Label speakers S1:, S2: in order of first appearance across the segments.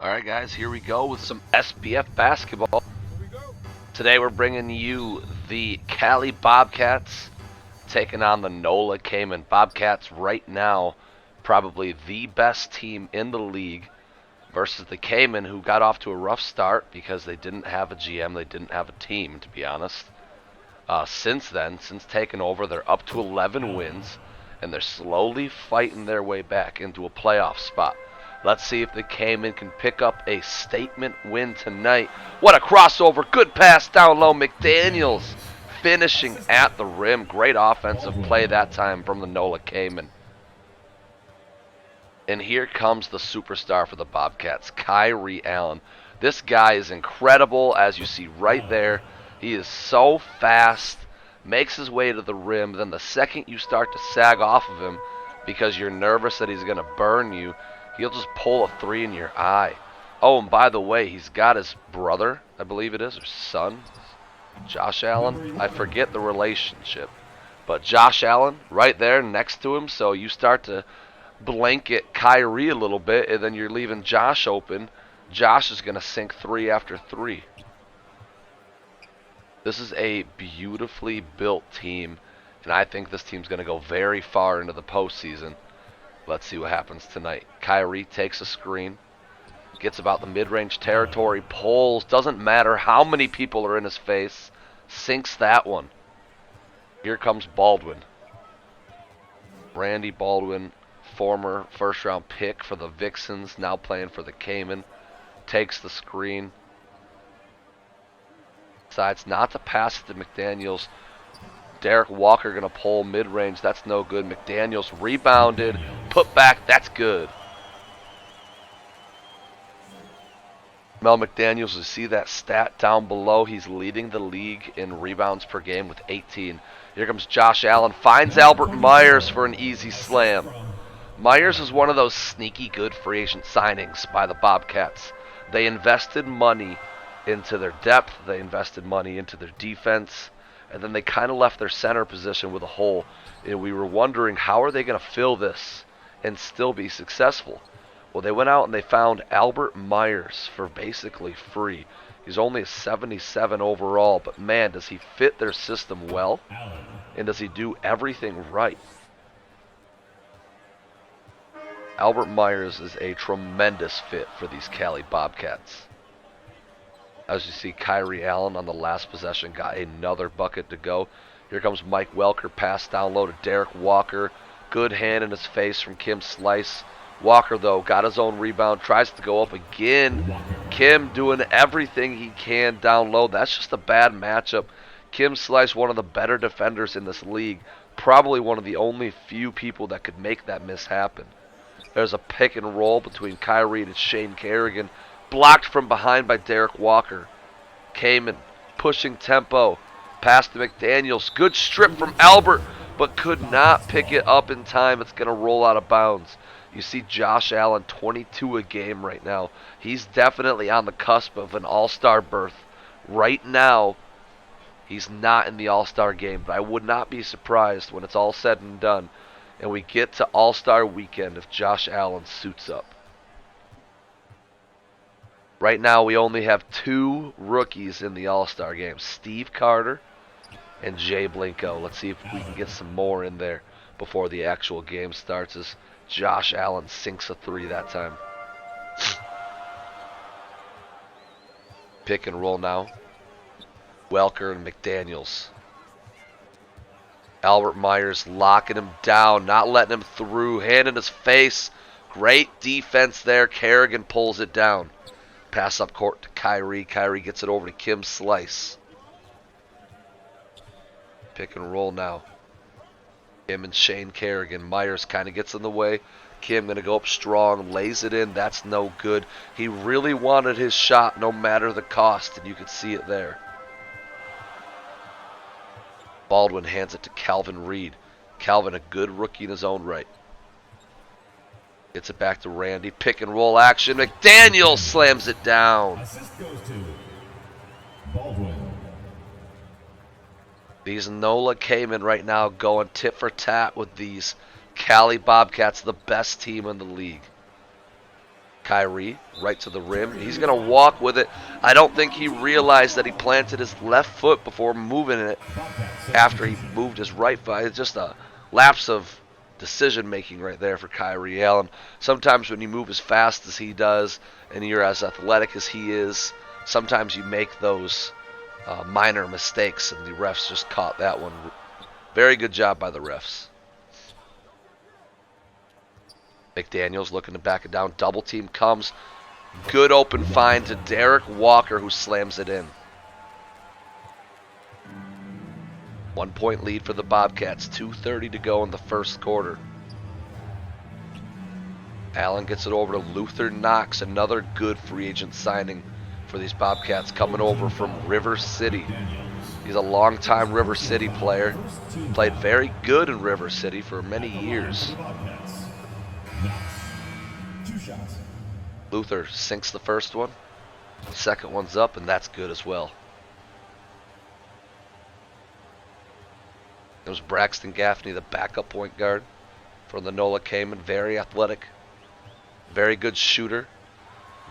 S1: Alright guys, here we go with some SBF basketball. Today we're bringing you the Cali Bobcats taking on the NOLA Caiman. Bobcats right now probably the best team in the league versus the Caiman, who got off to a rough start because they didn't have a GM, they didn't have a team, to be honest. Since then, since taking over, they're up to 11 wins and they're slowly fighting their way back into a playoff spot. Let's see if the Caiman can pick up a statement win tonight. What a crossover. Good pass down low. McDaniels finishing at the rim. Great offensive play that time from the NOLA Caiman. And here comes the superstar for the Bobcats, Kyrie Allen. This guy is incredible, as you see right there. He is so fast, makes his way to the rim. Then the second you start to sag off of him because you're nervous that he's going to burn you, he'll just pull a three in your eye. Oh, and by the way, he's got his brother, I believe it is, or son, Josh Allen. I forget the relationship. But Josh Allen right there next to him, so you start to blanket Kyrie a little bit, and then you're leaving Josh open. Josh is going to sink three after three. This is a beautifully built team, and I think this team's going to go very far into the postseason. Let's see what happens tonight. Kyrie takes a screen, gets about the mid-range territory, pulls, doesn't matter how many people are in his face, sinks that one. Here comes Baldwin. Randy Baldwin, former first-round pick for the Vixens, now playing for the Caiman, takes the screen. Decides not to pass it to McDaniels. Derek Walker going to pull mid-range. That's no good. McDaniels rebounded. Put back. That's good. Mel McDaniels, you see that stat down below. He's leading the league in rebounds per game with 18. Here comes Josh Allen. Finds Albert Myers for an easy slam. Myers is one of those sneaky good free agent signings by the Bobcats. They invested money into their depth. They invested money into their defense. And then they kind of left their center position with a hole. And we were wondering, how are they going to fill this and still be successful? Well, they went out and they found Albert Myers for basically free. He's only a 77 overall, but man, does he fit their system well? And does he do everything right? Albert Myers is a tremendous fit for these Cali Bobcats. As you see, Kyrie Allen on the last possession got another bucket to go. Here comes Mike Welker, pass down low to Derek Walker. Good hand in his face from Kim Slice. Walker, though, got his own rebound, tries to go up again. Kim doing everything he can down low. That's just a bad matchup. Kim Slice, one of the better defenders in this league. Probably one of the only few people that could make that miss happen. There's a pick and roll between Kyrie and Shane Kerrigan. Blocked from behind by Derek Walker. Caiman pushing tempo. Pass to McDaniels. Good strip from Albert, but could not pick it up in time. It's going to roll out of bounds. You see Josh Allen, 22 a game right now. He's definitely on the cusp of an all-star berth. Right now, he's not in the all-star game, but I would not be surprised when it's all said and done and we get to all-star weekend if Josh Allen suits up. Right now, we only have two rookies in the All-Star game, Steve Carter and Jay Blinko. Let's see if we can get some more in there before the actual game starts, as Josh Allen sinks a three that time. Pick and roll now. Welker and McDaniels. Albert Myers locking him down, not letting him through, hand in his face. Great defense there. Kerrigan pulls it down. Pass up court to Kyrie. Kyrie gets it over to Kim Slice. Pick and roll now. Kim and Shane Kerrigan. Myers kind of gets in the way. Kim going to go up strong. Lays it in. That's no good. He really wanted his shot no matter the cost, and you could see it there. Baldwin hands it to Calvin Reed. Calvin, a good rookie in his own right. Gets it back to Randy. Pick and roll action. McDaniels slams it down.
S2: Assist goes to Baldwin.
S1: These NOLA Caiman right now going tit for tat with these Cali Bobcats, the best team in the league. Kyrie, right to the rim. He's going to walk with it. I don't think he realized that he planted his left foot before moving it after he moved his right foot. It's just a lapse of decision making right there for Kyrie Allen. Sometimes when you move as fast as he does and you're as athletic as he is, sometimes you make those minor mistakes, and the refs just caught that one. Very good job by the refs. McDaniels looking to back it down. Double team comes. Good open find to Derek Walker, who slams it in. 1 point lead for the Bobcats. 2:30 to go in the first quarter. Allen gets it over to Luther Knox, another good free agent signing for these Bobcats, coming over from River City. He's a longtime River City player. Played very good in River City for many years. Luther sinks the first one. The second one's up, and that's good as well. It was Braxton Gaffney, the backup point guard for the NOLA Caiman. Very athletic, very good shooter,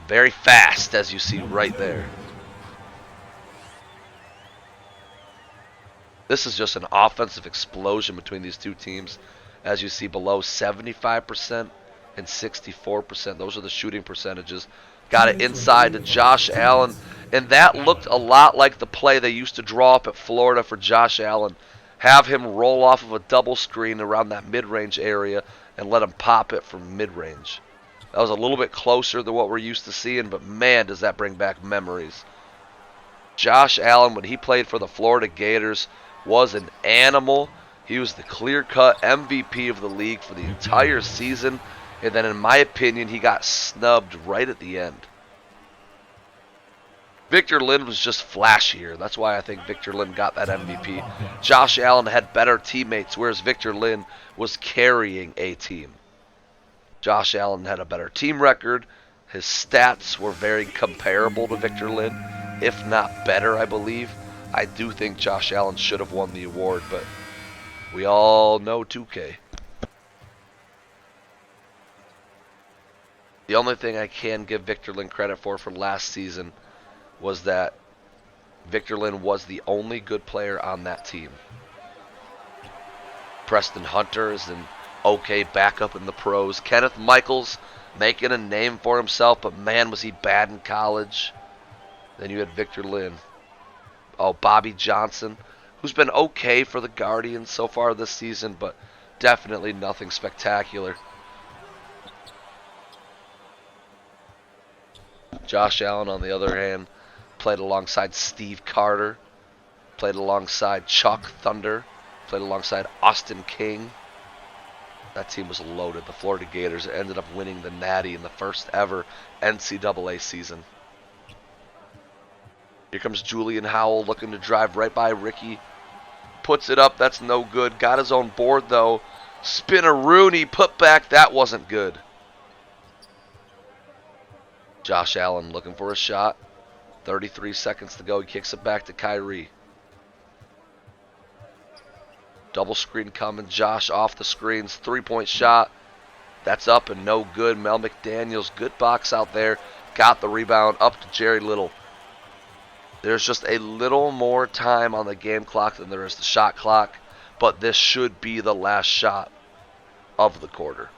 S1: very fast, as you see right there. This is just an offensive explosion between these two teams. As you see below, 75% and 64%. Those are the shooting percentages. Got it inside to Josh Allen. And that looked a lot like the play they used to draw up at Florida for Josh Allen. Have him roll off of a double screen around that mid-range area and let him pop it from mid-range. That was a little bit closer than what we're used to seeing, but man, does that bring back memories. Josh Allen, when he played for the Florida Gators, was an animal. He was the clear-cut MVP of the league for the entire season. And then, in my opinion, he got snubbed right at the end. Victor Lynn was just flashier. That's why I think Victor Lynn got that MVP. Josh Allen had better teammates, whereas Victor Lynn was carrying a team. Josh Allen had a better team record. His stats were very comparable to Victor Lynn, if not better, I believe. I do think Josh Allen should have won the award, but we all know 2K. The only thing I can give Victor Lynn credit for last season was that Victor Lynn was the only good player on that team. Preston Hunter is an okay backup in the pros. Kenneth Michaels making a name for himself, but man, was he bad in college. Then you had Victor Lynn. Oh, Bobby Johnson, who's been okay for the Guardians so far this season, but definitely nothing spectacular. Josh Allen, on the other hand, played alongside Steve Carter, played alongside Chuck Thunder, played alongside Austin King. That team was loaded. The Florida Gators ended up winning the Natty in the first ever NCAA season. Here comes Julian Howell looking to drive right by Ricky. Puts it up. That's no good. Got his own board, though. Spinner-Rooney put back. That wasn't good. Josh Allen looking for a shot. 33 seconds to go. He kicks it back to Kyrie. Double screen coming. Josh off the screens. Three-point shot. That's up and no good. Mel McDaniels, good box out there. Got the rebound up to Jerry Little. There's just a little more time on the game clock than there is the shot clock, but this should be the last shot of the quarter.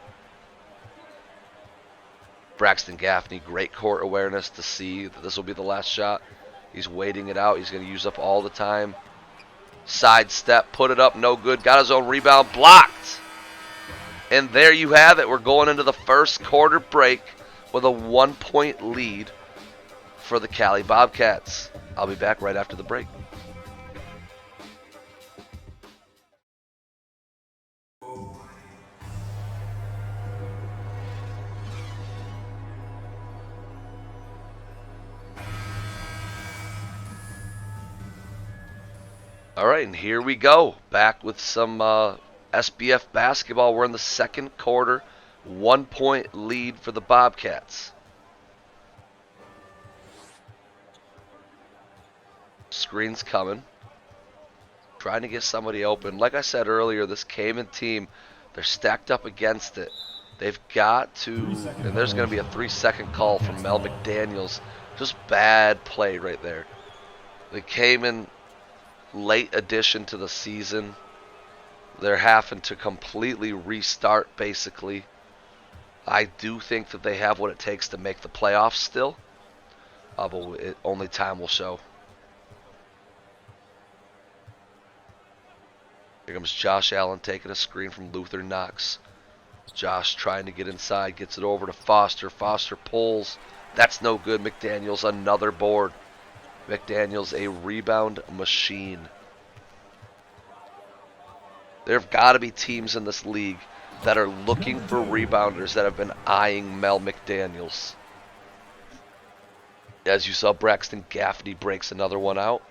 S1: Braxton Gaffney, great court awareness to see that this will be the last shot. He's waiting it out. He's going to use up all the time. Side step, put it up, no good. Got his own rebound, blocked. And there you have it. We're going into the first quarter break with a 1 point lead for the Cali Bobcats. I'll be back right after the break. All right, and here we go. Back with some SBF basketball. We're in the second quarter. 1 point lead for the Bobcats. Screen's coming. Trying to get somebody open. Like I said earlier, this Caiman team, they're stacked up against it. They've got to, and there's going to be a 3-second call from Mel McDaniels. Just bad play right there. The Caiman, late addition to the season. They're having to completely restart, basically. I do think that they have what it takes to make the playoffs still. But only time will show. Here comes Josh Allen taking a screen from Luther Knox. Josh trying to get inside, gets it over to Foster. Foster pulls. That's no good. McDaniels, another board. McDaniels, a rebound machine. There have got to be teams in this league that are looking for rebounders that have been eyeing Mel McDaniels. As you saw, Braxton Gaffney breaks another one out.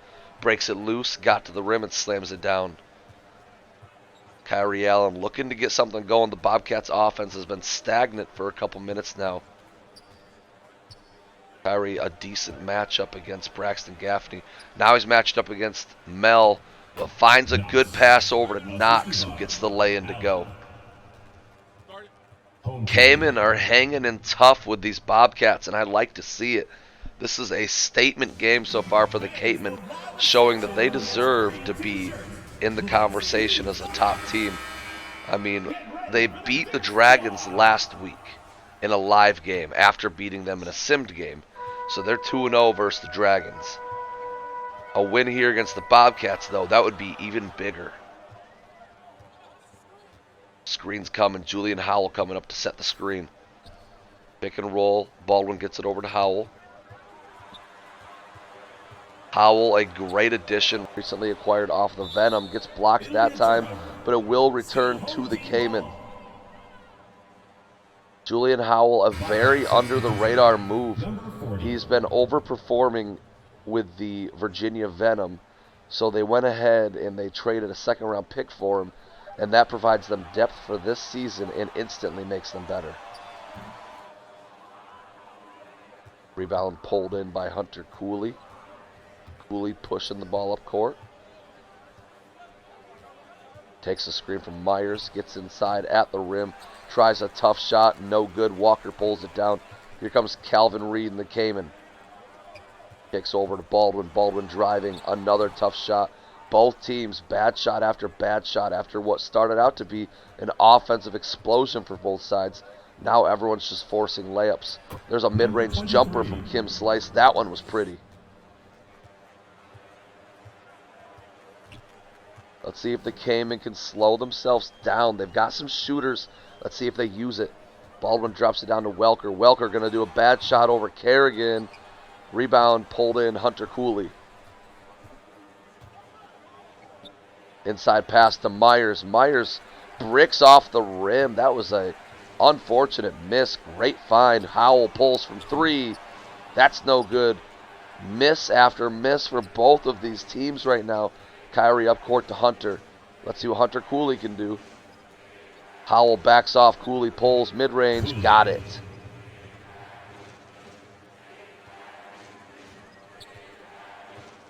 S1: Breaks it loose, got to the rim and slams it down. Kyrie Allen looking to get something going. The Bobcats offense has been stagnant for a couple minutes now. Kyrie, a decent matchup against Braxton Gaffney. Now he's matched up against Mel, but finds a good pass over to Knox, who gets the lay-in to go. Caiman are hanging in tough with these Bobcats, and I like to see it. This is a statement game so far for the Caiman, showing that they deserve to be in the conversation as a top team. I mean, they beat the Dragons last week in a live game after beating them in a simmed game. So they're 2-0 versus the Dragons. A win here against the Bobcats, though, that would be even bigger. Screen's coming. Julian Howell coming up to set the screen. Pick and roll. Baldwin gets it over to Howell. Howell, a great addition, recently acquired off the Venom. Gets blocked that time, but it will return to the Caiman. Julian Howell, a very under-the-radar move. He's been overperforming with the Virginia Venom, so they went ahead and they traded a second-round pick for him, and that provides them depth for this season and instantly makes them better. Rebound pulled in by Hunter Cooley. Cooley pushing the ball up court. Takes a screen from Myers, gets inside at the rim, tries a tough shot, no good. Walker pulls it down. Here comes Calvin Reed in the Caiman. Kicks over to Baldwin. Baldwin driving, another tough shot. Both teams, bad shot after what started out to be an offensive explosion for both sides. Now everyone's just forcing layups. There's a mid-range jumper from Kim Slice. That one was pretty. Let's see if the Caiman can slow themselves down. They've got some shooters. Let's see if they use it. Baldwin drops it down to Welker. Welker going to do a bad shot over Kerrigan. Rebound pulled in Hunter Cooley. Inside pass to Myers. Myers bricks off the rim. That was a unfortunate miss. Great find. Howell pulls from three. That's no good. Miss after miss for both of these teams right now. Kyrie up court to Hunter. Let's see what Hunter Cooley can do. Howell backs off. Cooley pulls mid-range. Got it.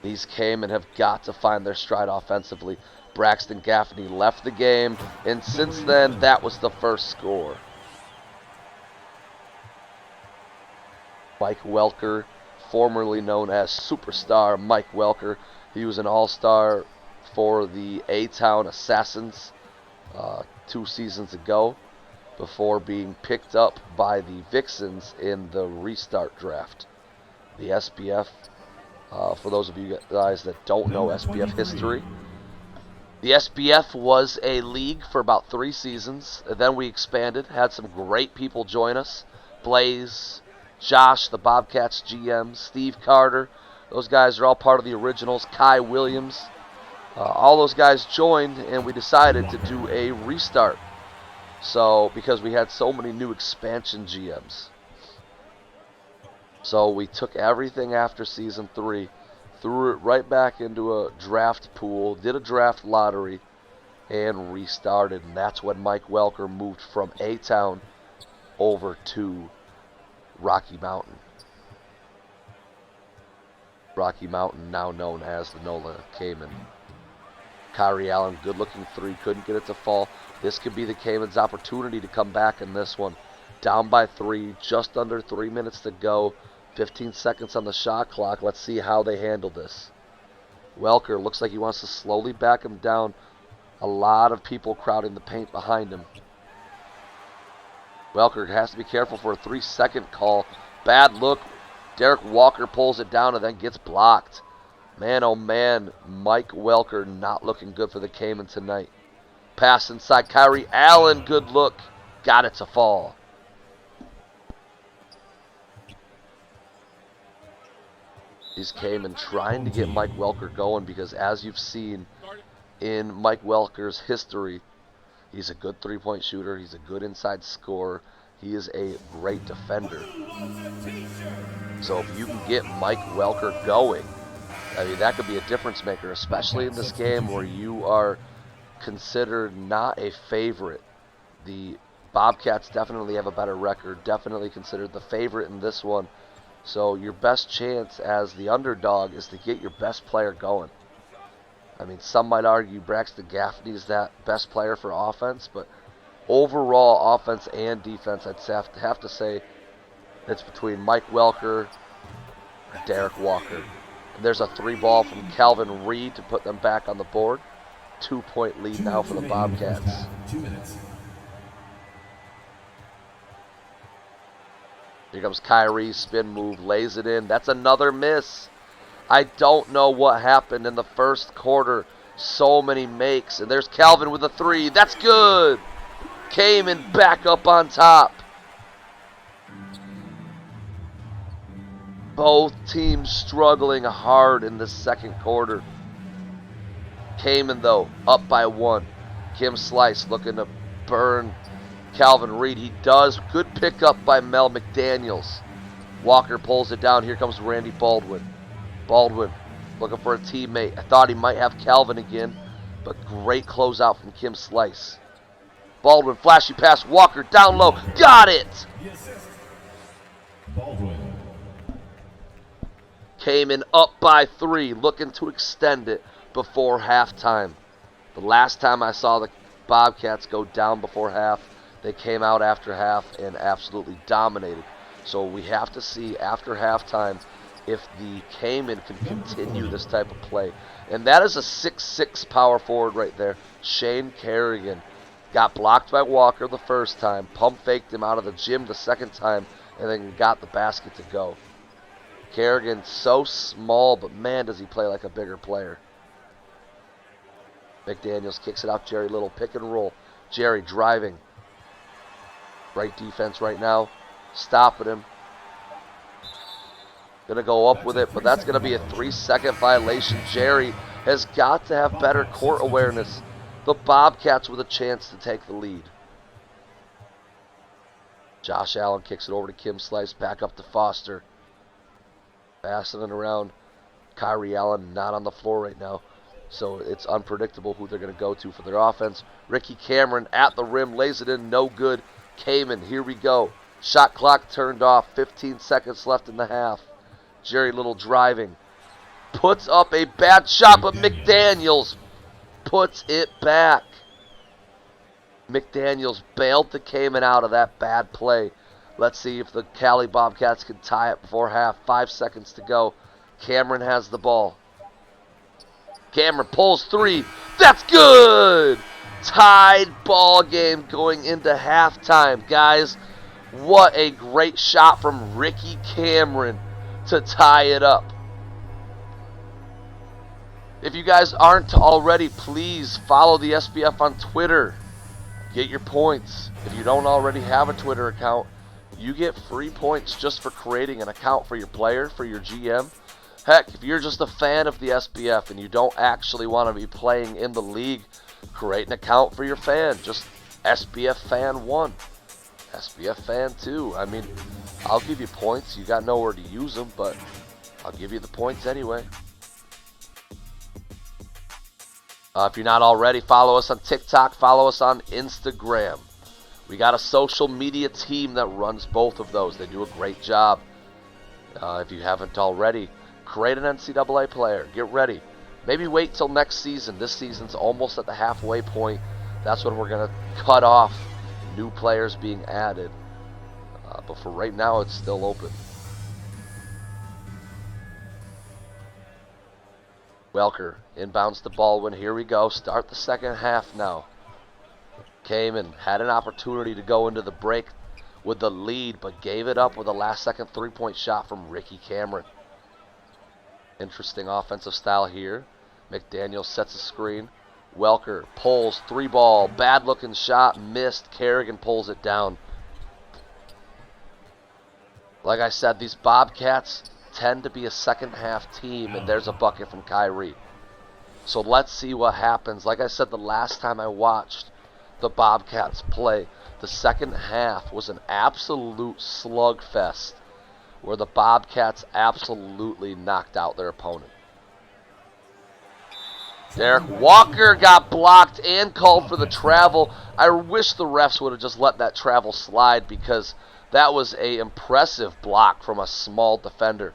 S1: These Caiman have got to find their stride offensively. Braxton Gaffney left the game, and since then, that was the first score. Mike Welker, formerly known as Superstar Mike Welker. He was an all-star for the A-Town Assassins 2 seasons ago before being picked up by the Vixens in the restart draft. The SBF, for those of you guys that don't know SBF history, the SBF was a league for about 3 seasons. Then we expanded, had some great people join us. Blaze, Josh, the Bobcats GM, Steve Carter. Those guys are all part of the originals. Kai Williams. All those guys joined, and we decided to do a restart. So, because we had so many new expansion GMs. So we took everything after Season 3, threw it right back into a draft pool, did a draft lottery, and restarted. And that's when Mike Welker moved from A-Town over to Rocky Mountain. Rocky Mountain, now known as the NOLA Caiman. Kyrie Allen, good-looking three, couldn't get it to fall. This could be the Caiman's opportunity to come back in this one. Down by 3, just under 3 minutes to go. 15 seconds on the shot clock. Let's see how they handle this. Welker looks like he wants to slowly back him down. A lot of people crowding the paint behind him. Welker has to be careful for a 3-second call. Bad look. Derek Walker pulls it down and then gets blocked. Man, oh man, Mike Welker not looking good for the Caiman tonight. Pass inside Kyrie Allen, good look. Got it to fall. These Caiman trying to get Mike Welker going because as you've seen in Mike Welker's history, he's a good three-point shooter. He's a good inside scorer. He is a great defender. So if you can get Mike Welker going, I mean, that could be a difference maker, especially in this game where you are considered not a favorite. The Bobcats definitely have a better record, definitely considered the favorite in this one. So your best chance as the underdog is to get your best player going. I mean, some might argue Braxton Gaffney is that best player for offense, but overall offense and defense, I'd have to say it's between Mike Welker and Derek Walker. And there's a 3-ball from Calvin Reed to put them back on the board. 2-point lead now for the Bobcats.
S2: 2 minutes.
S1: Here comes Kyrie, spin move, lays it in. That's another miss. I don't know what happened in the first quarter. So many makes. And there's Calvin with a 3. That's good. Caiman back up on top. Both teams struggling hard in the second quarter. Caiman, though, up by 1. Kim Slice looking to burn Calvin Reed. He does. Good pickup by Mel McDaniels. Walker pulls it down. Here comes Randy Baldwin. Baldwin looking for a teammate. I thought he might have Calvin again, but great closeout from Kim Slice. Baldwin, flashy pass. Walker down low. Got it!
S2: Baldwin.
S1: Caiman up by 3, looking to extend it before halftime. The last time I saw the Bobcats go down before half, they came out after half and absolutely dominated. So we have to see after halftime if the Caiman can continue this type of play. And that is a 6'6" power forward right there. Shane Kerrigan got blocked by Walker the first time, pump faked him out of the gym the second time, and then got the basket to go. Kerrigan so small, but man, does he play like a bigger player. McDaniels kicks it out. Jerry Little, pick and roll. Jerry driving. Great defense right now. Stopping him. Going to go up with it, but that's going to be a 3-second violation. Jerry has got to have better court awareness. The Bobcats with a chance to take the lead. Josh Allen kicks it over to Kim Slice. Back up to Foster. Passing it around. Kyrie Allen not on the floor right now, so it's unpredictable who they're going to go to for their offense. Ricky Cameron at the rim, lays it in, no good. Caiman, here we go. Shot clock turned off, 15 seconds left in the half. Jerry Little driving. Puts up a bad shot, but McDaniels puts it back. McDaniels bailed the Caiman out of that bad play. Let's see if the Cali Bobcats can tie it before half. 5 seconds to go. Cameron has the ball. Cameron pulls 3. That's good! Tied ball game going into halftime. Guys, what a great shot from Ricky Cameron to tie it up. If you guys aren't already, please follow the SBF on Twitter. Get your points. If you don't already have a Twitter account, you get free points just for creating an account for your player, for your GM. Heck, if you're just a fan of the SBF and you don't actually want to be playing in the league, create an account for your fan. Just SBF Fan 1, SBF Fan 2. I mean, I'll give you points. You got nowhere to use them, but I'll give you the points anyway. If you're not already, follow us on TikTok, follow us on Instagram. We got a social media team that runs both of those. They do a great job. If you haven't already, create an NCAA player. Get ready. Maybe wait till next season. This season's almost at the halfway point. That's when we're going to cut off new players being added. But for right now, it's still open. Welker inbounds to Baldwin. Here we go. Start the second half now. Caiman had an opportunity to go into the break with the lead, but gave it up with a last-second three-point shot from Ricky Cameron. Interesting offensive style here. McDaniel sets a screen. Welker pulls, three ball, bad-looking shot, missed. Kerrigan pulls it down. Like I said, these Bobcats tend to be a second-half team, and there's a bucket from Kyrie. So let's see what happens. Like I said, the last time I watched the Bobcats play, the second half was an absolute slugfest where the Bobcats absolutely knocked out their opponent. Derek Walker got blocked and called for the travel. I wish the refs would have just let that travel slide, because that was an impressive block from a small defender.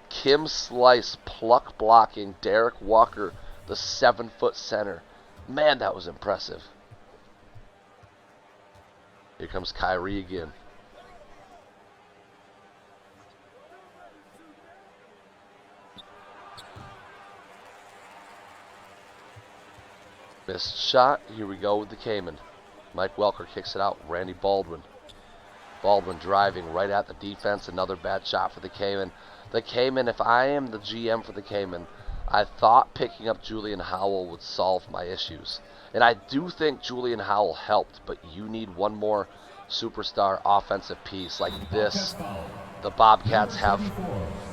S1: Kim Slice pluck blocking Derek Walker, the 7-foot center. Man, that was impressive. Here comes Kyrie again. Missed shot. Here we go with the Caiman. Mike Welker kicks it out. Randy Baldwin. Baldwin driving right at the defense. Another bad shot for the Caiman. The Caiman, if I am the GM for the Caiman, I thought picking up Julian Howell would solve my issues. And I do think Julian Howell helped, but you need one more superstar offensive piece like this. The Bobcats have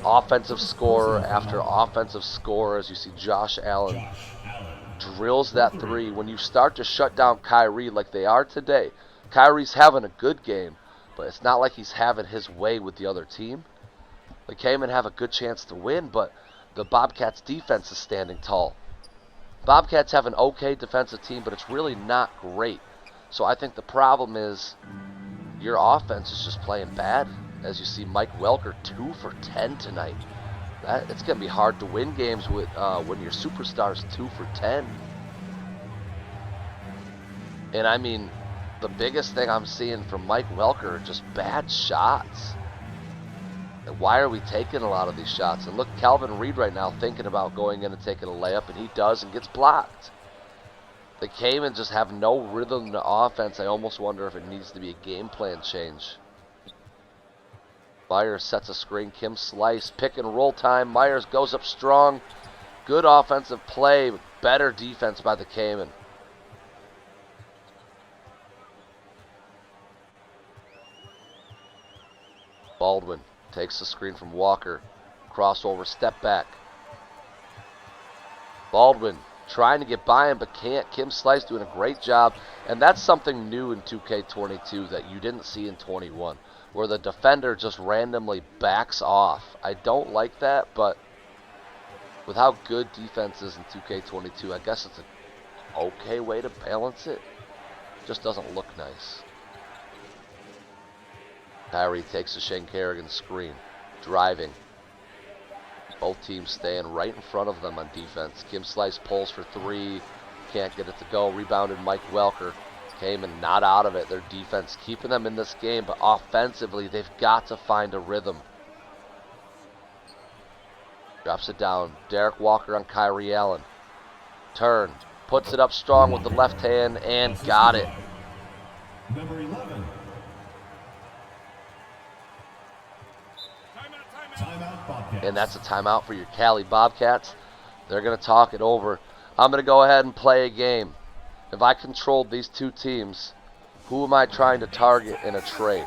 S1: offensive scorer after offensive scorer, as you see Josh Allen drills that three. When you start to shut down Kyrie like they are today, Kyrie's having a good game, but it's not like he's having his way with the other team. The Caiman have a good chance to win, but the Bobcats defense is standing tall. Bobcats have an okay defensive team, but it's really not great. So I think the problem is your offense is just playing bad. As you see, Mike Welker 2 for 10 tonight. It's going to be hard to win games with when your superstar's 2 for 10. And I mean, the biggest thing I'm seeing from Mike Welker are just bad shots. And why are we taking a lot of these shots? And look, Calvin Reed right now thinking about going in and taking a layup, and he does and gets blocked. The Caiman just have no rhythm in the offense. I almost wonder if it needs to be a game plan change. Myers sets a screen. Kim Slice, pick and roll time. Myers goes up strong. Good offensive play. Better defense by the Caiman. Baldwin takes the screen from Walker. Crossover, step back. Baldwin trying to get by him but can't. Kim Slice doing a great job. And that's something new in 2K22 that you didn't see in 21, where the defender just randomly backs off. I don't like that, but with how good defense is in 2K22, I guess it's an okay way to balance it. Just doesn't look nice. Kyrie takes the Shane Kerrigan screen. Driving. Both teams staying right in front of them on defense. Kim Slice pulls for three. Can't get it to go. Rebounded Mike Welker. Caiman not out of it. Their defense keeping them in this game, but offensively they've got to find a rhythm. Drops it down. Derek Walker on Kyrie Allen. Turn. Puts it up strong with the left hand and got it.
S2: Number 11. Timeout Bobcats.
S1: And that's a timeout for your Cali Bobcats. They're going to talk it over. I'm going to go ahead and play a game. If I controlled these two teams, who am I trying to target in a trade?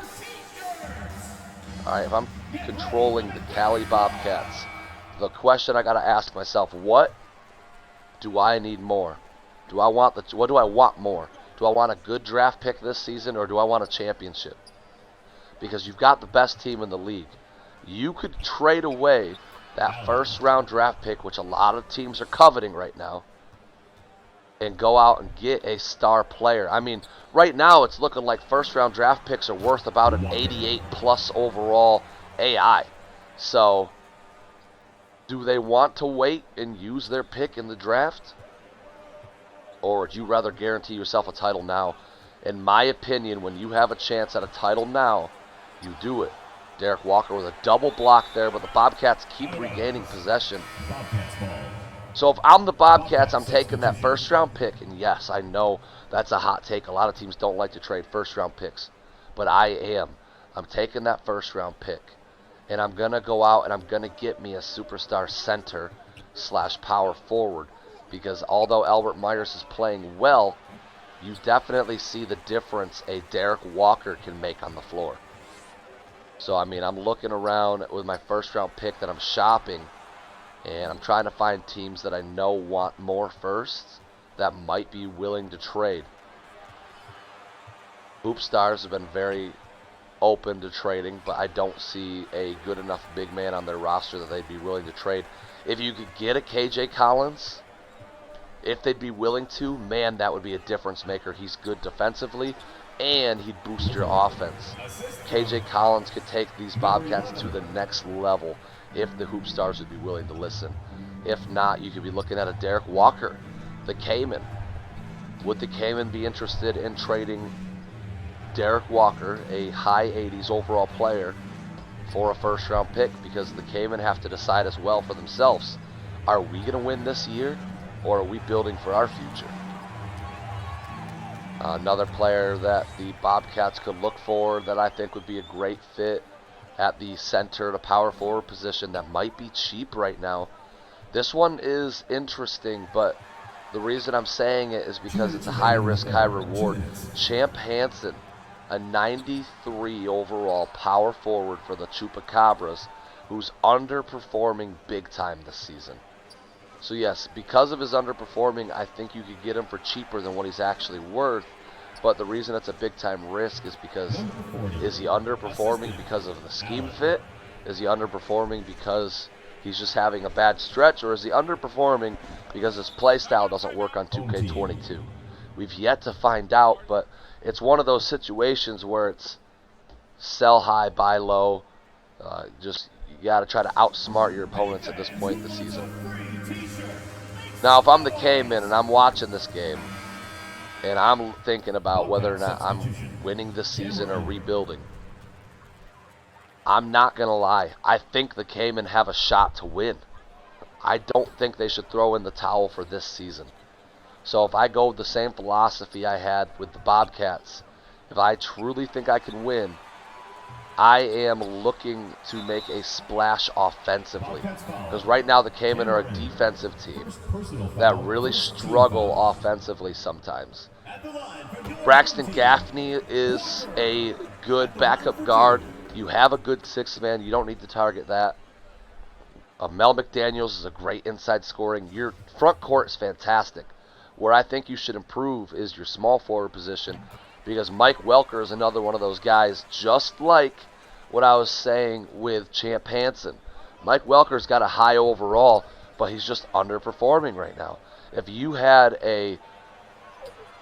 S1: Alright, if I'm controlling the Cali Bobcats, the question I got to ask myself, what do I need more? What do I want more? Do I want a good draft pick this season, or do I want a championship? Because you've got the best team in the league. You could trade away that first round draft pick, which a lot of teams are coveting right now, and go out and get a star player. I mean, right now it's looking like first round draft picks are worth about an 88 plus overall AI. So Do they want to wait and use their pick in the draft? Or would you rather guarantee yourself a title now? In my opinion, when you have a chance at a title now, you do it. Derek Walker with a double block there, but the Bobcats keep regaining possession.
S2: Bobcats ball.
S1: So if I'm the Bobcats, I'm taking that first-round pick. And yes, I know that's a hot take. A lot of teams don't like to trade first-round picks. But I am. I'm taking that first-round pick. And I'm going to go out and I'm going to get me a superstar center / power forward. Because although Albert Myers is playing well, you definitely see the difference a Derek Walker can make on the floor. So, I mean, I'm looking around with my first-round pick that I'm shopping, and I'm trying to find teams that I know want more firsts that might be willing to trade. Hoop Stars have been very open to trading, but I don't see a good enough big man on their roster that they'd be willing to trade. If you could get a KJ Collins, if they'd be willing to, man, that would be a difference maker. He's good defensively, and he'd boost your offense. KJ Collins could take these Bobcats to the next level if the Hoop Stars would be willing to listen. If not, you could be looking at a Derek Walker, the Caiman. Would the Caiman be interested in trading Derek Walker, a high 80s overall player, for a first-round pick? Because the Caiman have to decide as well for themselves. Are we going to win this year, or are we building for our future? Another player that the Bobcats could look for that I think would be a great fit at the center to power forward position that might be cheap right now. This one is interesting, but the reason I'm saying it is because it's a high risk, high reward. Champ Hansen, a 93 overall power forward for the Chupacabras, who's underperforming big time this season. So yes, because of his underperforming, I think you could get him for cheaper than what he's actually worth. But the reason it's a big-time risk is because, is he underperforming because of the scheme fit? Is he underperforming because he's just having a bad stretch? Or is he underperforming because his play style doesn't work on 2K22? We've yet to find out, but it's one of those situations where it's sell high, buy low. Just you got to try to outsmart your opponents at this point in the season. Now, if I'm the Cayman and I'm watching this game, and I'm thinking about whether or not I'm winning this season or rebuilding, I'm not going to lie. I think the Cayman have a shot to win. I don't think they should throw in the towel for this season. So if I go with the same philosophy I had with the Bobcats, if I truly think I can win, I am looking to make a splash offensively. Because right now the Cayman are a defensive team that really struggle offensively sometimes. Braxton Gaffney is a good backup guard. You have a good sixth man. You don't need to target that. Mel McDaniels is a great inside scoring. Your front court is fantastic. Where I think you should improve is your small forward position, because Mike Welker is another one of those guys, just like what I was saying with Champ Hansen. Mike Welker's got a high overall, but he's just underperforming right now. If you had a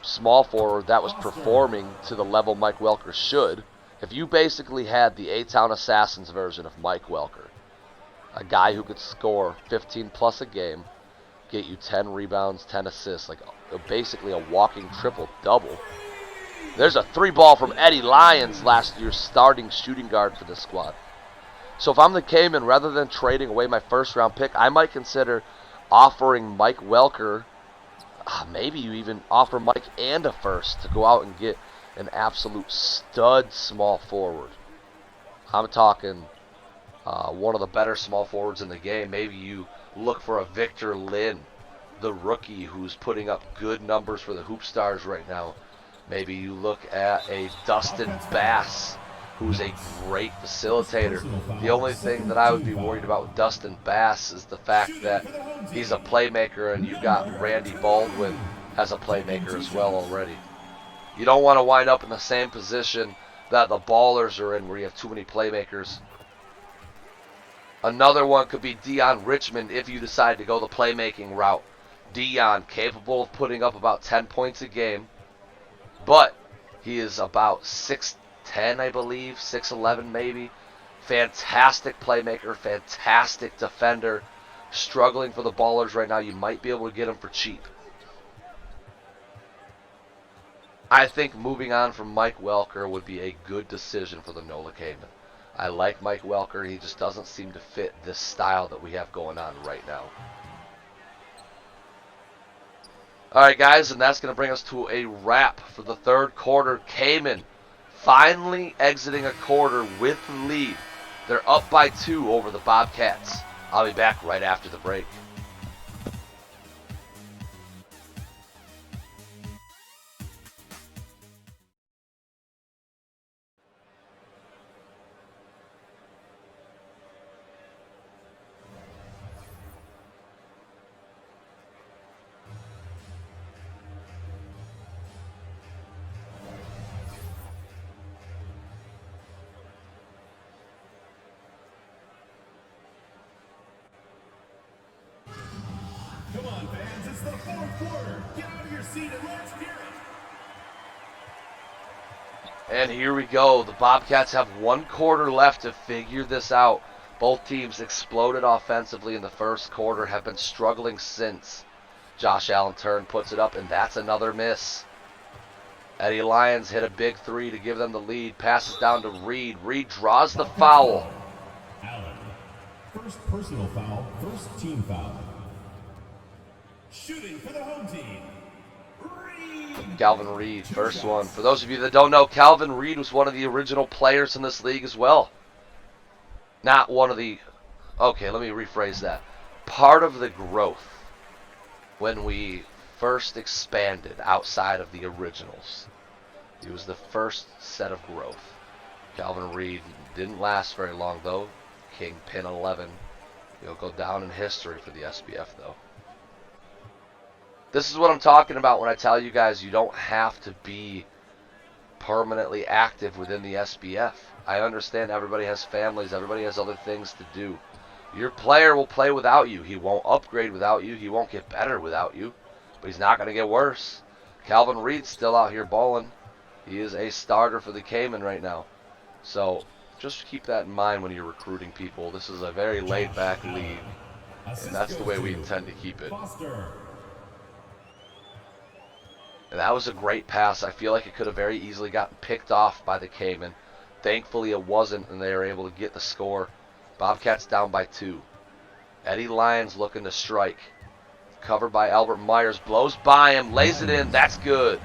S1: small forward that was performing to the level Mike Welker should, if you basically had the A-Town Assassins version of Mike Welker, a guy who could score 15 plus a game, get you 10 rebounds, 10 assists, like basically a walking triple-double. There's a 3-ball from Eddie Lyons, last year's starting shooting guard for this squad. So if I'm the Cayman, rather than trading away my first-round pick, I might consider offering Mike Welker, maybe you even offer Mike and a first to go out and get an absolute stud small forward. I'm talking one of the better small forwards in the game. Maybe you look for a Victor Lynn, the rookie who's putting up good numbers for the Hoop Stars right now. Maybe you look at a Dustin Bass, who's a great facilitator. The only thing that I would be worried about with Dustin Bass is the fact that he's a playmaker, and you've got Randy Baldwin as a playmaker as well already. You don't want to wind up in the same position that the Ballers are in, where you have too many playmakers. Another one could be Dion Richmond if you decide to go the playmaking route. Dion, capable of putting up about 10 points a game, but he is about 6'10", I believe, 6'11", maybe. Fantastic playmaker, fantastic defender, struggling for the Ballers right now, you might be able to get them for cheap. I think moving on from Mike Welker would be a good decision for the NOLA Caiman. I like Mike Welker. He just doesn't seem to fit this style that we have going on right now. Alright guys, and that's going to bring us to a wrap for the third quarter. Caiman finally exiting a quarter with the lead. They're up by 2 over the Bobcats. I'll be back right after the break.
S2: Come on, fans, it's the fourth quarter. Get out of your seat and let's hear it.
S1: And here we go. The Bobcats have 1 quarter left to figure this out. Both teams exploded offensively in the first quarter, have been struggling since. Josh Allen puts it up, and that's another miss. Eddie Lyons hit a big 3 to give them the lead. Passes down to Reed. Reed draws the foul.
S2: Allen. First personal foul, first team foul. Shooting for the home team. Reed.
S1: Calvin Reed, first one. For those of you that don't know, Calvin Reed was one of the original players in this league as well. Not one of the... Okay, let me rephrase that. Part of the growth when we first expanded outside of the originals. He was the first set of growth. Calvin Reed didn't last very long, though. Kingpin 11. He'll go down in history for the SBF, though. This is what I'm talking about when I tell you guys you don't have to be permanently active within the SBF. I understand everybody has families, everybody has other things to do. Your player will play without you. He won't upgrade without you. He won't get better without you. But he's not going to get worse. Calvin Reed's still out here balling. He is a starter for the Caiman right now. So just keep that in mind when you're recruiting people. This is a very laid-back league, and that's the way we intend to keep it. And that was a great pass. I feel like it could have very easily gotten picked off by the Caiman. Thankfully it wasn't, and they were able to get the score. Bobcats down by 2. Eddie Lyons looking to strike. Covered by Albert Myers. Blows by him. Lays it in. That's good.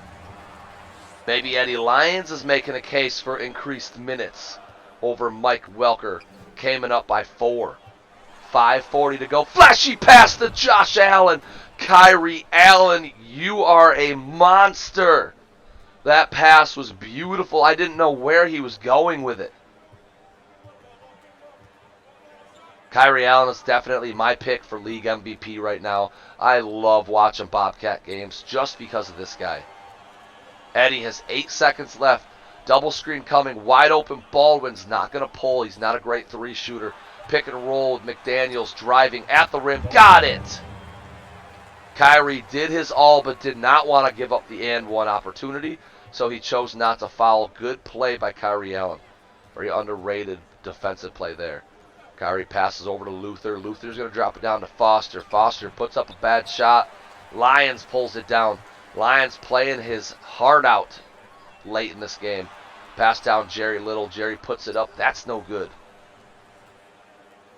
S1: Maybe Eddie Lyons is making a case for increased minutes over Mike Welker. Caiman up by 4. 5:40 to go. Flashy pass to Josh Allen. Kyrie Allen, you are a monster. That pass was beautiful. I didn't know where he was going with it. Kyrie Allen is definitely my pick for league MVP right now. I love watching Bobcat games just because of this guy. Eddie has 8 seconds left. Double screen coming. Wide open. Baldwin's not going to pull. He's not a great 3 shooter. Pick and roll with McDaniels driving at the rim. Got it! Kyrie did his all but did not want to give up the and one opportunity, so he chose not to foul. Good play by Kyrie Allen. Very underrated defensive play there. Kyrie passes over to Luther. Luther's going to drop it down to Foster. Foster puts up a bad shot. Lyons pulls it down. Lyons playing his heart out late in this game. Pass down Jerry Little. Jerry puts it up. That's no good.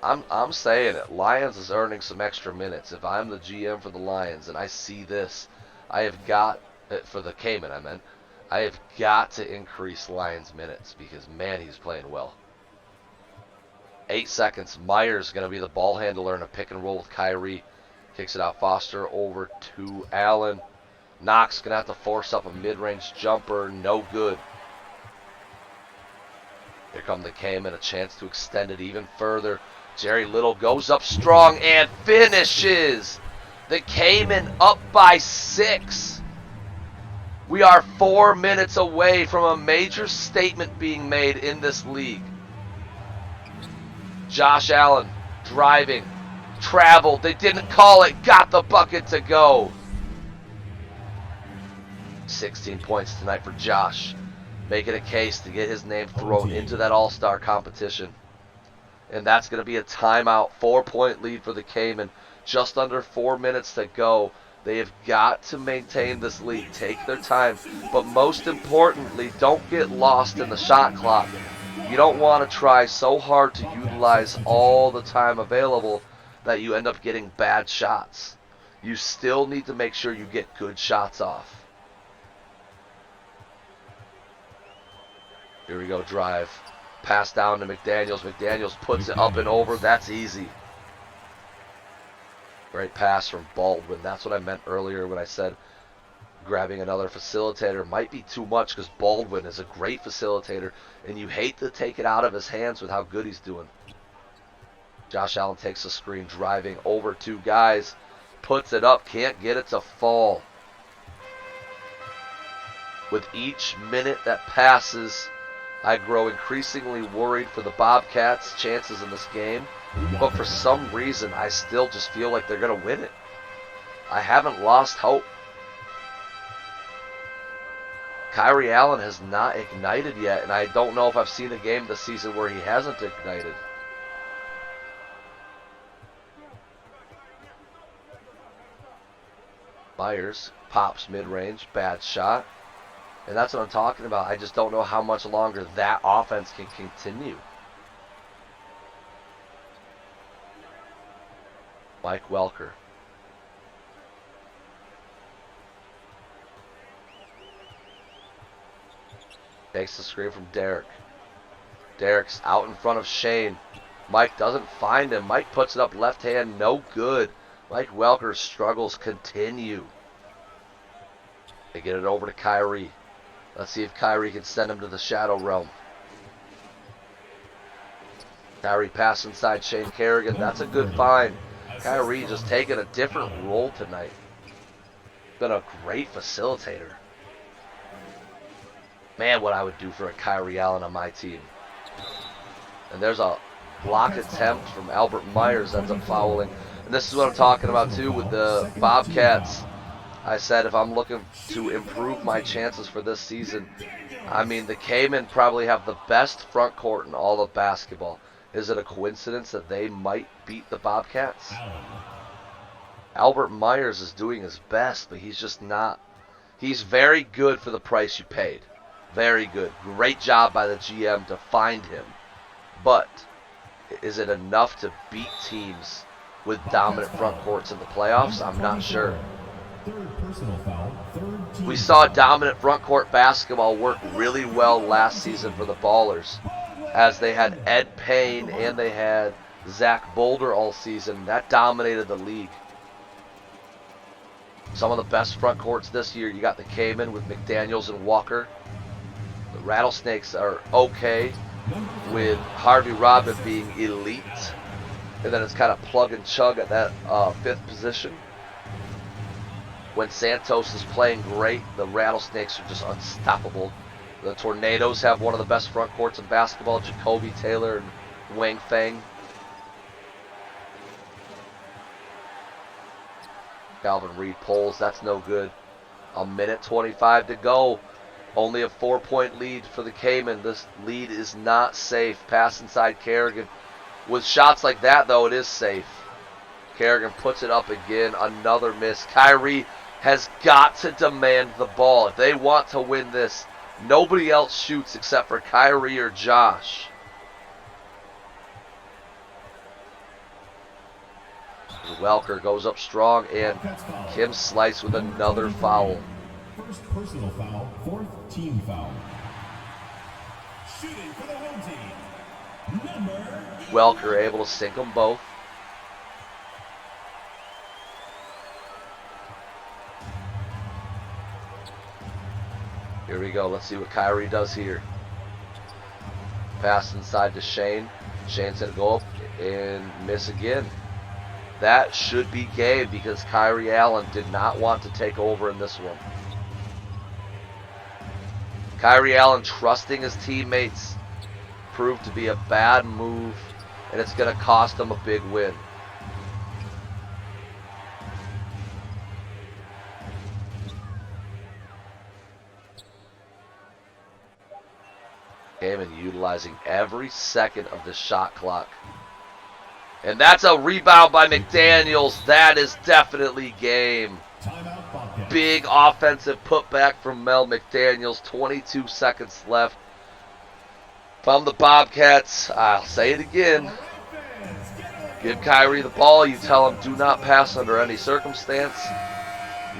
S1: I'm saying it. Lyons is earning some extra minutes. If I'm the GM for the Lions and I see this, I have got, for the Caiman I meant, I have got to increase Lyons minutes because, man, he's playing well. 8 seconds. Myers going to be the ball handler in a pick and roll with Kyrie. Kicks it out Foster over to Allen. Knox going to have to force up a mid-range jumper. No good. Here come the Caiman, a chance to extend it even further. Jerry Little goes up strong and finishes. The Caiman up by 6. We are 4 minutes away from a major statement being made in this league. Josh Allen driving, traveled, they didn't call it, got the bucket to go. 16 points tonight for Josh, making a case to get his name thrown into that all-star competition. And that's going to be a timeout. 4-point lead for the Cayman. Just under 4 minutes to go. They have got to maintain this lead. Take their time. But most importantly, don't get lost in the shot clock. You don't want to try so hard to utilize all the time available that you end up getting bad shots. You still need to make sure you get good shots off. Here we go, drive. Pass down to McDaniels. McDaniels puts it up and over. That's easy. Great pass from Baldwin. That's what I meant earlier when I said grabbing another facilitator might be too much, because Baldwin is a great facilitator, and you hate to take it out of his hands with how good he's doing. Josh Allen takes a screen, driving over 2 guys. Puts it up. Can't get it to fall. With each minute that passes, I grow increasingly worried for the Bobcats' chances in this game, but for some reason, I still just feel like they're going to win it. I haven't lost hope. Kyrie Allen has not ignited yet, and I don't know if I've seen a game this season where he hasn't ignited. Myers pops mid-range, bad shot. And that's what I'm talking about. I just don't know how much longer that offense can continue. Mike Welker. Takes the screen from Derek. Derek's out in front of Shane. Mike doesn't find him. Mike puts it up left hand, no good. Mike Welker's struggles continue. They get it over to Kyrie. Let's see if Kyrie can send him to the shadow realm. Kyrie pass inside Shane Kerrigan. That's a good find. Kyrie just taking a different role tonight. Been a great facilitator. Man, what I would do for a Kyrie Allen on my team. And there's a block attempt from Albert Myers, ends up fouling. And this is what I'm talking about too with the Bobcats. I said if I'm looking to improve my chances for this season, I mean, the Cayman probably have the best front court in all of basketball. Is it a coincidence that they might beat the Bobcats? Albert Myers is doing his best, but he's just not. He's very good for the price you paid. Very good. Great job by the GM to find him. But is it enough to beat teams with dominant front courts in the playoffs? I'm not sure. We saw dominant front court basketball work really well last season for the Ballers, as they had Ed Payne and they had Zach Boulder all season. That dominated the league. Some of the best front courts this year, you got the Cayman with McDaniels and Walker. The Rattlesnakes are okay, with Harvey Rodman being elite. And then it's kind of plug and chug at that 5th position. When Santos is playing great, the Rattlesnakes are just unstoppable. The Tornadoes have one of the best front courts in basketball, Jacoby Taylor and Wang Feng. Calvin Reed pulls, that's no good. A minute 25 to go. Only a 4-point lead for the Cayman. This lead is not safe. Pass inside Kerrigan. With shots like that, though, it is safe. Kerrigan puts it up again. Another miss. Kyrie has got to demand the ball. If they want to win this, nobody else shoots except for Kyrie or Josh. Welker goes up strong, and Kim Slice with another foul.
S2: First personal foul, 4th team foul. Shooting for the home team, number...
S1: Welker able to sink them both. Here we go. Let's see what Kyrie does here. Pass inside to Shane. Shane's going to go up and miss again. That should be game because Kyrie Allen did not want to take over in this one. Kyrie Allen trusting his teammates proved to be a bad move, and it's going to cost him a big win. Cayman utilizing every second of the shot clock And that's a rebound by McDaniels. That is definitely game.
S2: Timeout, Bobcats.
S1: Big offensive putback from Mel McDaniels. 22 seconds left. If I'm the Bobcats, I'll say it again.
S2: All right, fans, get on.
S1: Give Kyrie the ball. You tell him do not pass under any circumstance.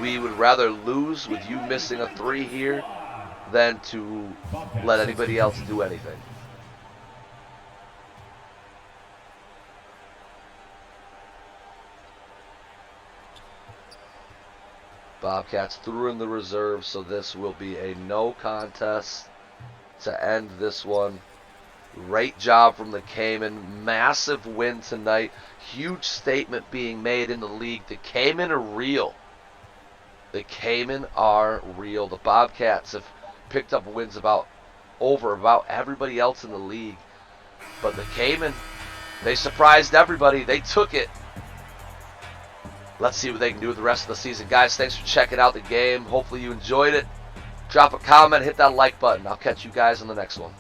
S1: We would rather lose with you missing a three here than to let anybody else do anything. Bobcats threw in the reserve, so this will be a no contest to end this one. Great job from the Caiman. Massive win tonight. Huge statement being made in the league. The Caiman are real. The Caiman are real. The Bobcats have picked up wins over about everybody else in the league. But the Caiman, they surprised everybody. They took it. Let's see what they can do with the rest of the season. Guys, thanks for checking out the game. Hopefully you enjoyed it. Drop a comment, hit that like button. I'll catch you guys on the next one.